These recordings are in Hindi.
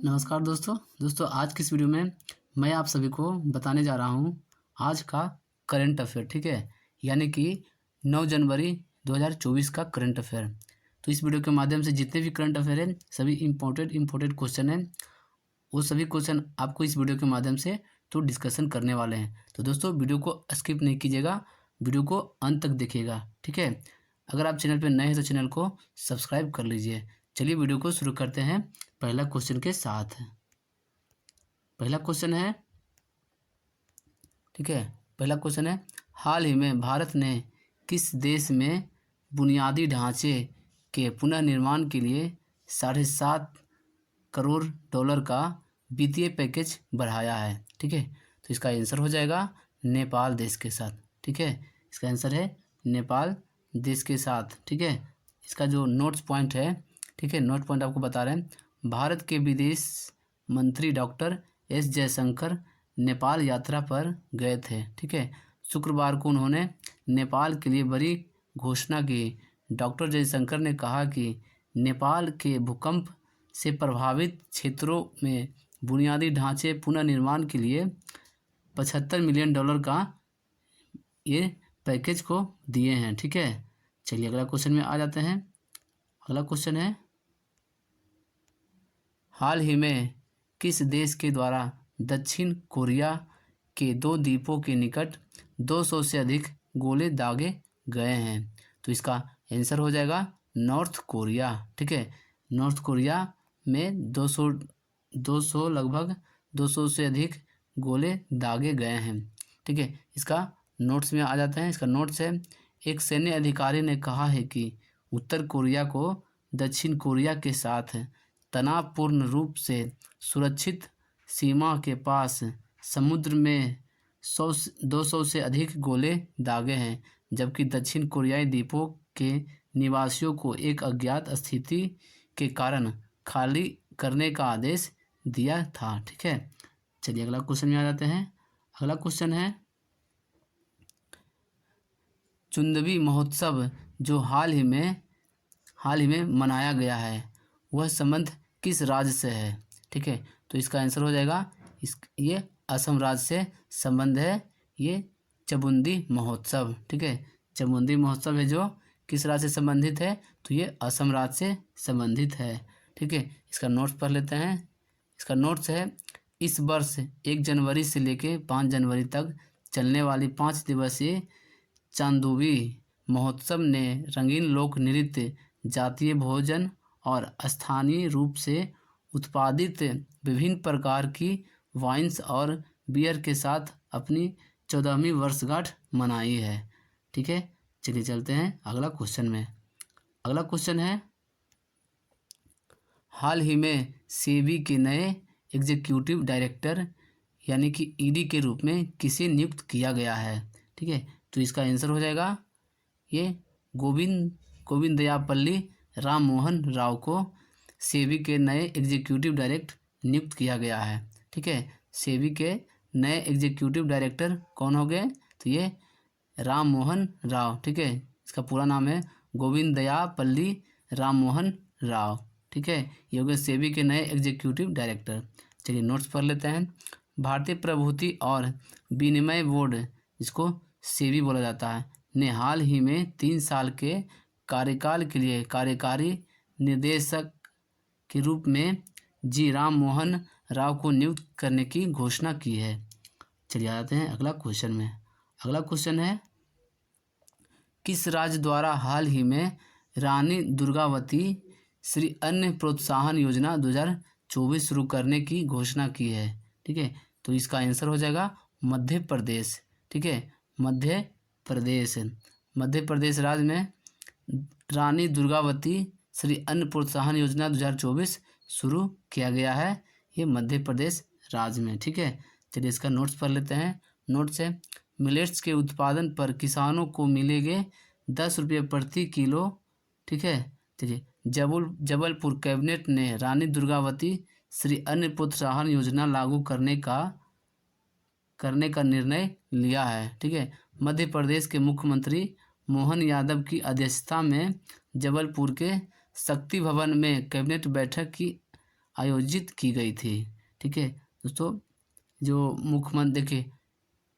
नमस्कार दोस्तों आज की इस वीडियो में मैं आप सभी को बताने जा रहा हूँ आज का करंट अफेयर। ठीक है, यानी कि 9 जनवरी 2024 का करंट अफेयर। तो इस वीडियो के माध्यम से जितने भी करंट अफेयर हैं सभी इम्पोर्टेंट क्वेश्चन हैं, वो सभी क्वेश्चन आपको इस वीडियो के माध्यम से तो डिस्कशन करने वाले हैं। तो दोस्तों वीडियो को स्किप नहीं कीजिएगा, वीडियो को अंत तक देखिएगा। ठीक है, अगर आप चैनल पर नए हैं तो चैनल को सब्सक्राइब कर लीजिए। चलिए वीडियो को शुरू करते हैं पहला क्वेश्चन के साथ। पहला क्वेश्चन है, ठीक है, पहला क्वेश्चन है, हाल ही में भारत ने किस देश में बुनियादी ढांचे के पुनर्निर्माण के लिए $7.5 करोड़ का वित्तीय पैकेज बढ़ाया है। ठीक है, तो इसका आंसर हो जाएगा नेपाल देश के साथ। ठीक है, इसका आंसर है नेपाल देश के साथ। ठीक है, इसका जो नोट्स पॉइंट है, ठीक है, नोट पॉइंट आपको बता रहे हैं। भारत के विदेश मंत्री डॉक्टर एस जयशंकर नेपाल यात्रा पर गए थे। ठीक है, शुक्रवार को उन्होंने नेपाल के लिए बड़ी घोषणा की। डॉक्टर जयशंकर ने कहा कि नेपाल के भूकंप से प्रभावित क्षेत्रों में बुनियादी ढांचे पुनर्निर्माण के लिए $75 मिलियन का ये पैकेज को दिए हैं। ठीक है, चलिए अगला क्वेश्चन में आ जाते हैं। अगला क्वेश्चन है, हाल ही में किस देश के द्वारा दक्षिण कोरिया के 2 द्वीपों के निकट 200 से अधिक गोले दागे गए हैं? तो इसका आंसर हो जाएगा नॉर्थ कोरिया। ठीक है, नॉर्थ कोरिया में 200 लगभग 200 से अधिक गोले दागे गए हैं। ठीक है, इसका नोट्स में आ जाते हैं। इसका नोट्स है, एक सैन्य अधिकारी ने कहा है कि उत्तर कोरिया को दक्षिण कोरिया के साथ तनावपूर्ण रूप से सुरक्षित सीमा के पास समुद्र में 200 से अधिक गोले दागे हैं, जबकि दक्षिण कोरियाई द्वीपों के निवासियों को एक अज्ञात स्थिति के कारण खाली करने का आदेश दिया था। ठीक है, चलिए अगला क्वेश्चन में आ जाते हैं। अगला क्वेश्चन है, चुंदबी महोत्सव जो हाल ही में मनाया गया है वह संबंध किस राज्य से है? ठीक है, तो इसका आंसर हो जाएगा ये असम राज्य से संबंध है, ये चमुंदी महोत्सव। ठीक है, चमुंदी महोत्सव है जो किस राज्य से संबंधित है? तो ये असम राज्य से संबंधित है। ठीक है, इसका नोट्स पढ़ लेते हैं। इसका नोट्स है, इस वर्ष 1 जनवरी से लेकर 5 जनवरी तक चलने वाली 5 दिवसीय चांदूबी महोत्सव ने रंगीन लोक नृत्य, जातीय भोजन और स्थानीय रूप से उत्पादित विभिन्न प्रकार की वाइन्स और बियर के साथ अपनी 14वीं वर्षगांठ मनाई है। ठीक है, चलिए चलते हैं अगला क्वेश्चन में। अगला क्वेश्चन है, हाल ही में सेबी के नए एग्जीक्यूटिव डायरेक्टर यानी कि ईडी के रूप में किसे नियुक्त किया गया है? ठीक है, तो इसका आंसर हो जाएगा ये गोविंदयापल्ली राम मोहन राव को सेबी के नए एग्जीक्यूटिव डायरेक्टर नियुक्त किया गया है। ठीक है, सेबी के नए एग्जीक्यूटिव डायरेक्टर कौन हो गए? तो ये राम मोहन राव। ठीक है, इसका पूरा नाम है गोविंदयापल्ली राम मोहन राव। ठीक है, ये हो गए सेबी के नए एग्जीक्यूटिव डायरेक्टर। चलिए नोट्स पढ़ लेते हैं। भारतीय प्रभुति और विनिमय बोर्ड, जिसको सेबी बोला जाता है, ने हाल ही में 3 साल के कार्यकाल के लिए कार्यकारी निर्देशक के रूप में जी राम मोहन राव को नियुक्त करने की घोषणा की है। चलिए आते हैं अगला क्वेश्चन में। अगला क्वेश्चन है, किस राज्य द्वारा हाल ही में रानी दुर्गावती श्री अन्न प्रोत्साहन योजना 2024 शुरू करने की घोषणा की है? ठीक है, तो इसका आंसर हो जाएगा मध्य प्रदेश। ठीक है, मध्य प्रदेश राज्य में रानी दुर्गावती श्री अन्न प्रोत्साहन योजना 2024 शुरू किया गया है, ये मध्य प्रदेश राज्य में। ठीक है, चलिए इसका नोट्स पढ़ लेते हैं। नोट्स है, मिलेट्स के उत्पादन पर किसानों को मिलेंगे 10 रुपये प्रति किलो। ठीक है, चलिए जबलपुर कैबिनेट ने रानी दुर्गावती श्री अन्न प्रोत्साहन योजना लागू करने का निर्णय लिया है। ठीक है, मध्य प्रदेश के मुख्यमंत्री मोहन यादव की अध्यक्षता में जबलपुर के शक्ति भवन में कैबिनेट बैठक की आयोजित की गई थी। ठीक है दोस्तों, जो मुख्यमंत्री, देखिए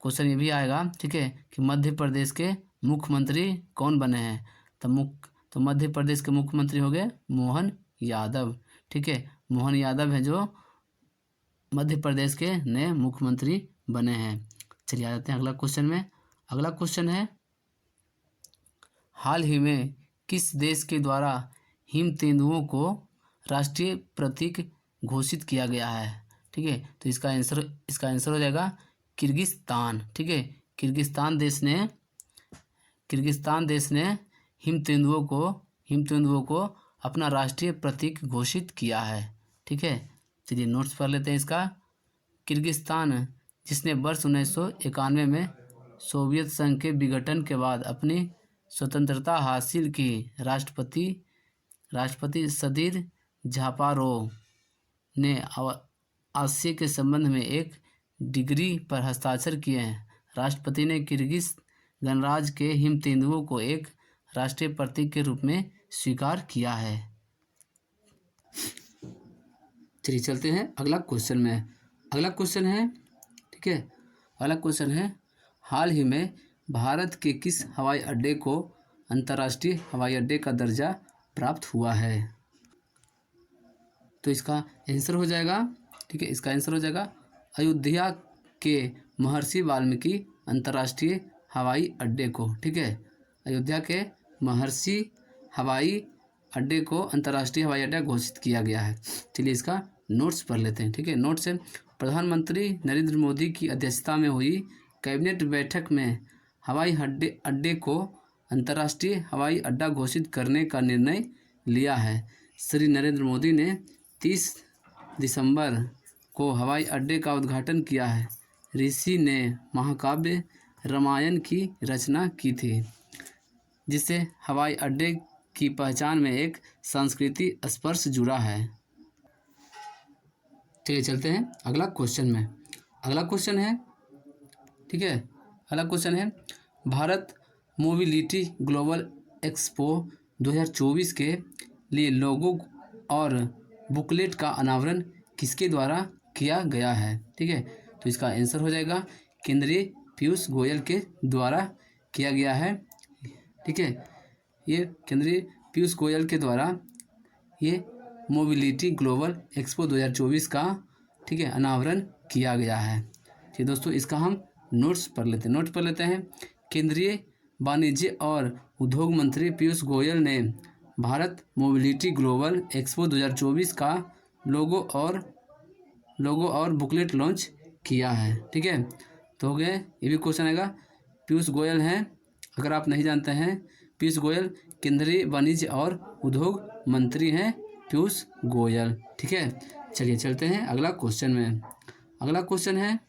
क्वेश्चन ये भी आएगा, ठीक है, कि मध्य प्रदेश के मुख्यमंत्री कौन बने हैं। तो मध्य प्रदेश के मुख्यमंत्री हो गए मोहन यादव। ठीक है, मोहन यादव है जो मध्य प्रदेश के नए मुख्यमंत्री बने हैं। चलिए आ जाते हैं अगला क्वेश्चन में। अगला क्वेश्चन है, हाल ही में किस देश के द्वारा हिम तेंदुओं को राष्ट्रीय प्रतीक घोषित किया गया है। ठीक है, तो इसका आंसर हो जाएगा किर्गिस्तान। ठीक है, किर्गिस्तान देश ने हिम तेंदुओं को अपना राष्ट्रीय प्रतीक घोषित किया है। ठीक है, चलिए नोट्स पढ़ लेते हैं इसका। किर्गिस्तान, जिसने वर्ष 1991 में सोवियत संघ के विघटन के बाद अपनी स्वतंत्रता हासिल की, राष्ट्रपति सदीर जापारोव ने आसिया के संबंध में एक डिग्री पर हस्ताक्षर किए हैं। राष्ट्रपति ने किर्गिज गणराज्य के हिम तेंदुओं को एक राष्ट्रीय प्रतीक के रूप में स्वीकार किया है। चलिए चलते हैं अगला क्वेश्चन में। अगला क्वेश्चन है, ठीक है, अगला क्वेश्चन है, हाल ही में भारत के किस हवाई अड्डे को अंतर्राष्ट्रीय हवाई अड्डे का दर्जा प्राप्त हुआ है। तो इसका आंसर हो जाएगा, ठीक है, इसका आंसर हो जाएगा अयोध्या के महर्षि वाल्मीकि अंतर्राष्ट्रीय हवाई अड्डे को। ठीक है, अयोध्या के महर्षि हवाई अड्डे को अंतर्राष्ट्रीय हवाई अड्डा घोषित किया गया है। चलिए इसका नोट्स पढ़ लेते हैं। ठीक है, नोट्स है, प्रधानमंत्री नरेंद्र मोदी की अध्यक्षता में हुई कैबिनेट बैठक में हवाई अड्डे को अंतर्राष्ट्रीय हवाई अड्डा घोषित करने का निर्णय लिया है। श्री नरेंद्र मोदी ने 30 दिसंबर को हवाई अड्डे का उद्घाटन किया है। ऋषि ने महाकाव्य रामायण की रचना की थी, जिससे हवाई अड्डे की पहचान में एक सांस्कृतिक स्पर्श जुड़ा है। चलिए चलते हैं अगला क्वेश्चन में। अगला क्वेश्चन है, ठीक है, अगला क्वेश्चन है, भारत मोबिलिटी ग्लोबल एक्सपो 2024 के लिए लोगो और बुकलेट का अनावरण किसके द्वारा किया गया है। ठीक है, तो इसका आंसर हो जाएगा केंद्रीय पीयूष गोयल के द्वारा किया गया है। ठीक है, ये केंद्रीय पीयूष गोयल के द्वारा ये मोबिलिटी ग्लोबल एक्सपो 2024 का, ठीक है, अनावरण किया गया है। ठीक दोस्तों, इसका हम नोट्स पढ़ लेते हैं। केंद्रीय वाणिज्य और उद्योग मंत्री पीयूष गोयल ने भारत मोबिलिटी ग्लोबल एक्सपो 2024 का लोगो और बुकलेट लॉन्च किया है। ठीक है, तो हो गए, ये भी क्वेश्चन आएगा। पीयूष गोयल हैं, अगर आप नहीं जानते हैं, पीयूष गोयल केंद्रीय वाणिज्य और उद्योग मंत्री हैं पीयूष गोयल। ठीक है, चलिए चलते हैं अगला क्वेश्चन में। अगला क्वेश्चन है,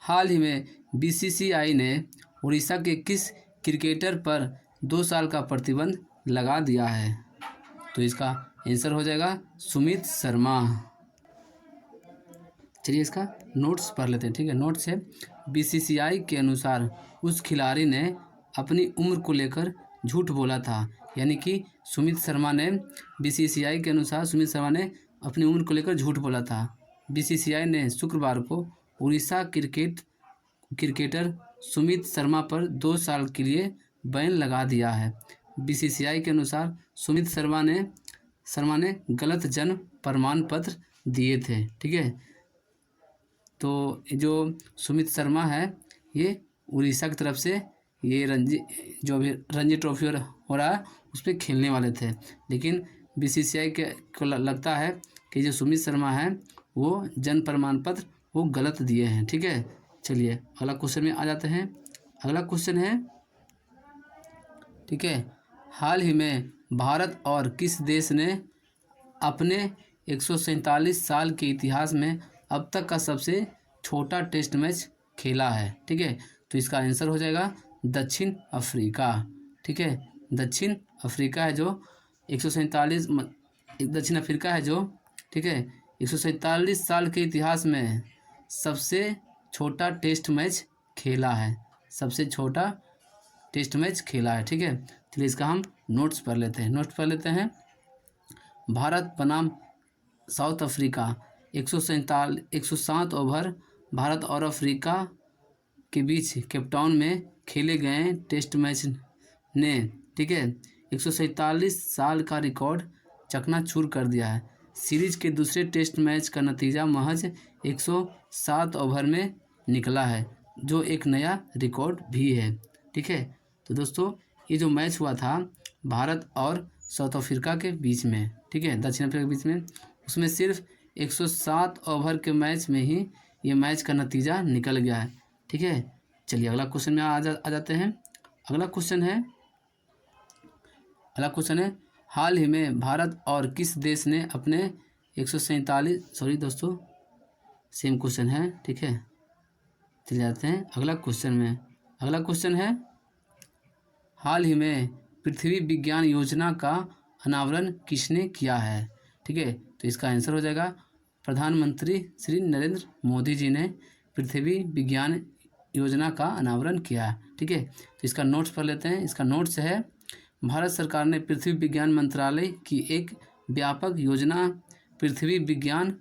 हाल ही में बीसीसीआई ने उड़ीसा के किस क्रिकेटर पर 2 साल का प्रतिबंध लगा दिया है। तो इसका आंसर हो जाएगा सुमित शर्मा। चलिए इसका नोट्स पढ़ लेते हैं। ठीक है, नोट्स है, बीसीसीआई के अनुसार उस खिलाड़ी ने अपनी उम्र को लेकर झूठ बोला था। यानी कि सुमित शर्मा ने, बीसीसीआई के अनुसार सुमित शर्मा ने अपनी उम्र को लेकर झूठ बोला था। बीसीसीआई ने शुक्रवार को उड़ीसा क्रिकेटर सुमित शर्मा पर 2 साल के लिए बैन लगा दिया है। बीसीसीआई के अनुसार सुमित शर्मा ने गलत जन्म प्रमाण पत्र दिए थे। ठीक है, तो जो सुमित शर्मा है ये उड़ीसा की तरफ से ये जो भी रणजी ट्रॉफी हो रहा है उस पर खेलने वाले थे, लेकिन बीसीसीआई को लगता है कि जो सुमित शर्मा है वो जन्म प्रमाण पत्र वो गलत दिए हैं। ठीक है, चलिए अगला क्वेश्चन में आ जाते हैं। अगला क्वेश्चन है, ठीक है, हाल ही में भारत और किस देश ने अपने 147 साल के इतिहास में अब तक का सबसे छोटा टेस्ट मैच खेला है। ठीक है, तो इसका आंसर हो जाएगा दक्षिण अफ्रीका। ठीक है, दक्षिण अफ्रीका है जो 147 दक्षिण अफ्रीका है जो, ठीक है, 147 साल के इतिहास में सबसे छोटा टेस्ट मैच खेला है, सबसे छोटा टेस्ट मैच खेला है। ठीक है, चलिए इसका हम नोट्स पढ़ लेते हैं। भारत बनाम साउथ अफ्रीका 107 ओवर भारत और अफ्रीका के बीच केपटाउन में खेले गए टेस्ट मैच ने, ठीक है, 147 साल का रिकॉर्ड चकनाचूर कर दिया है। सीरीज के दूसरे टेस्ट मैच का नतीजा महज 107 ओवर में निकला है, जो एक नया रिकॉर्ड भी है। ठीक है, तो दोस्तों ये जो मैच हुआ था भारत और साउथ अफ्रीका के बीच में, ठीक है, दक्षिण अफ्रीका के बीच में, उसमें सिर्फ 107 ओवर के मैच में ही ये मैच का नतीजा निकल गया है। ठीक है, चलिए अगला क्वेश्चन में आ जाते हैं। अगला क्वेश्चन है हाल ही में भारत और किस देश ने अपने 147, सॉरी दोस्तों सेम क्वेश्चन है, ठीक है, चले जाते हैं अगला क्वेश्चन में। अगला क्वेश्चन है हाल ही में पृथ्वी विज्ञान योजना का अनावरण किसने किया है। ठीक है, तो इसका आंसर हो जाएगा प्रधानमंत्री श्री नरेंद्र मोदी जी ने पृथ्वी विज्ञान योजना का अनावरण किया है। ठीक है, तो इसका नोट्स पढ़ लेते हैं। इसका नोट्स है भारत सरकार ने पृथ्वी विज्ञान मंत्रालय की एक व्यापक योजना पृथ्वी विज्ञान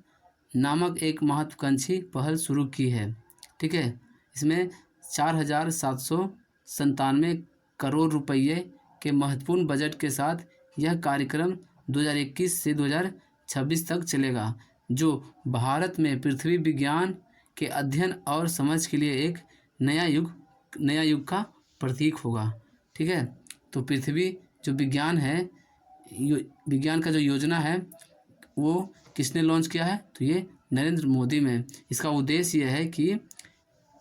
नामक एक महत्वाकांक्षी पहल शुरू की है। ठीक है, इसमें 4,797 करोड़ रुपये के महत्वपूर्ण बजट के साथ यह कार्यक्रम 2021 से 2026 तक चलेगा, जो भारत में पृथ्वी विज्ञान के अध्ययन और समझ के लिए एक नया युग का प्रतीक होगा। ठीक है, तो पृथ्वी जो विज्ञान है, विज्ञान का जो योजना है वो किसने लॉन्च किया है, तो ये नरेंद्र मोदी में। इसका उद्देश्य ये है कि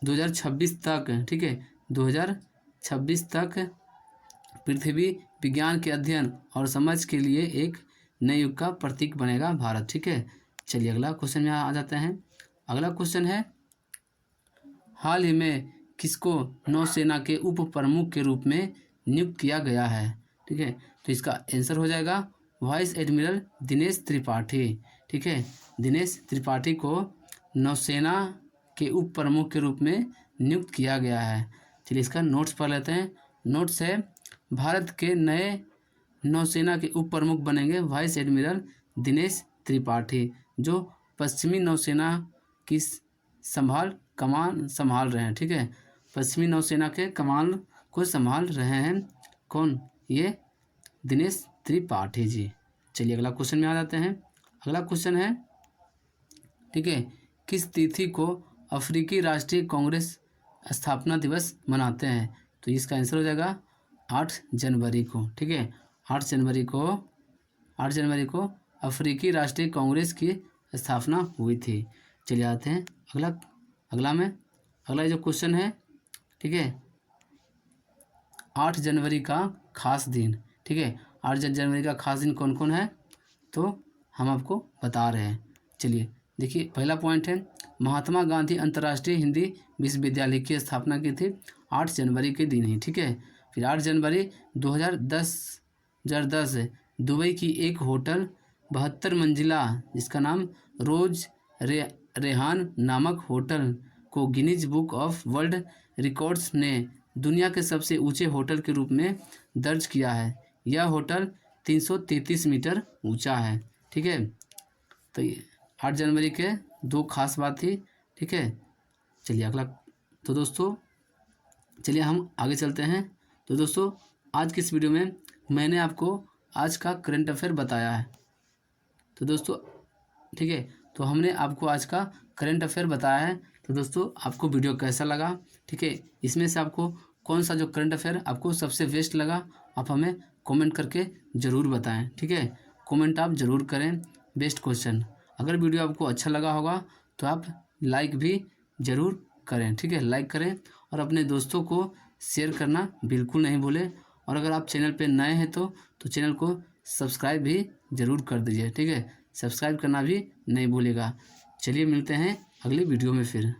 2026 तक, ठीक है, 2026 तक पृथ्वी विज्ञान के अध्ययन और समझ के लिए एक नए युग का प्रतीक बनेगा भारत। ठीक है, चलिए अगला क्वेश्चन में आ जाते हैं। अगला क्वेश्चन है हाल ही में किसको नौसेना के उप प्रमुख के रूप में नियुक्त किया गया है। ठीक है, तो इसका आंसर हो जाएगा वाइस एडमिरल दिनेश त्रिपाठी। ठीक है, दिनेश त्रिपाठी को नौसेना के उप प्रमुख के रूप में नियुक्त किया गया है। चलिए इसका नोट्स पढ़ लेते हैं। नोट्स है भारत के नए नौसेना के उप प्रमुख बनेंगे वाइस एडमिरल दिनेश त्रिपाठी, जो पश्चिमी नौसेना की कमान संभाल रहे हैं। ठीक है, पश्चिमी नौसेना के कमान को संभाल रहे हैं कौन, ये दिनेश त्रिपाठी जी। चलिए अगला क्वेश्चन में आ जाते हैं। अगला क्वेश्चन है, ठीक है, किस तिथि को अफ्रीकी राष्ट्रीय कांग्रेस स्थापना दिवस मनाते हैं, तो इसका आंसर हो जाएगा 8 जनवरी को। ठीक है, 8 जनवरी को अफ्रीकी राष्ट्रीय कांग्रेस की स्थापना हुई थी। चलिए आते हैं अगला जो क्वेश्चन है, ठीक है, 8 जनवरी का खास दिन। ठीक है, 8 जनवरी का खास दिन कौन कौन है, तो हम आपको बता रहे हैं। चलिए देखिए, पहला पॉइंट है महात्मा गांधी अंतर्राष्ट्रीय हिंदी विश्वविद्यालय की स्थापना की थी 8 जनवरी के दिन ही। ठीक है, फिर 8 जनवरी 2010 दुबई की एक होटल 72 मंजिला जिसका नाम रोज रेहान नामक होटल को Guinness book of world records ने दुनिया के सबसे ऊंचे होटल के रूप में दर्ज किया है। यह होटल 333 मीटर ऊंचा है। ठीक है, तो ये 8 जनवरी के 2 खास बात थी। ठीक है, चलिए अगला, तो दोस्तों चलिए हम आगे चलते हैं। तो दोस्तों आज की इस वीडियो में मैंने आपको आज का करंट अफेयर बताया है। तो दोस्तों ठीक है, तो हमने आपको आज का करंट अफेयर बताया है। तो दोस्तों आपको वीडियो कैसा लगा, ठीक है, इसमें से आपको कौन सा जो करंट अफेयर आपको सबसे बेस्ट लगा, आप हमें कमेंट करके ज़रूर बताएं। ठीक है, कमेंट आप ज़रूर करें बेस्ट क्वेश्चन। अगर वीडियो आपको अच्छा लगा होगा तो आप लाइक भी ज़रूर करें। ठीक है, लाइक करें और अपने दोस्तों को शेयर करना बिल्कुल नहीं भूलें। और अगर आप चैनल पे नए हैं तो चैनल को सब्सक्राइब भी ज़रूर कर दीजिए। ठीक है, सब्सक्राइब करना भी नहीं भूलेगा। चलिए मिलते हैं अगली वीडियो में फिर।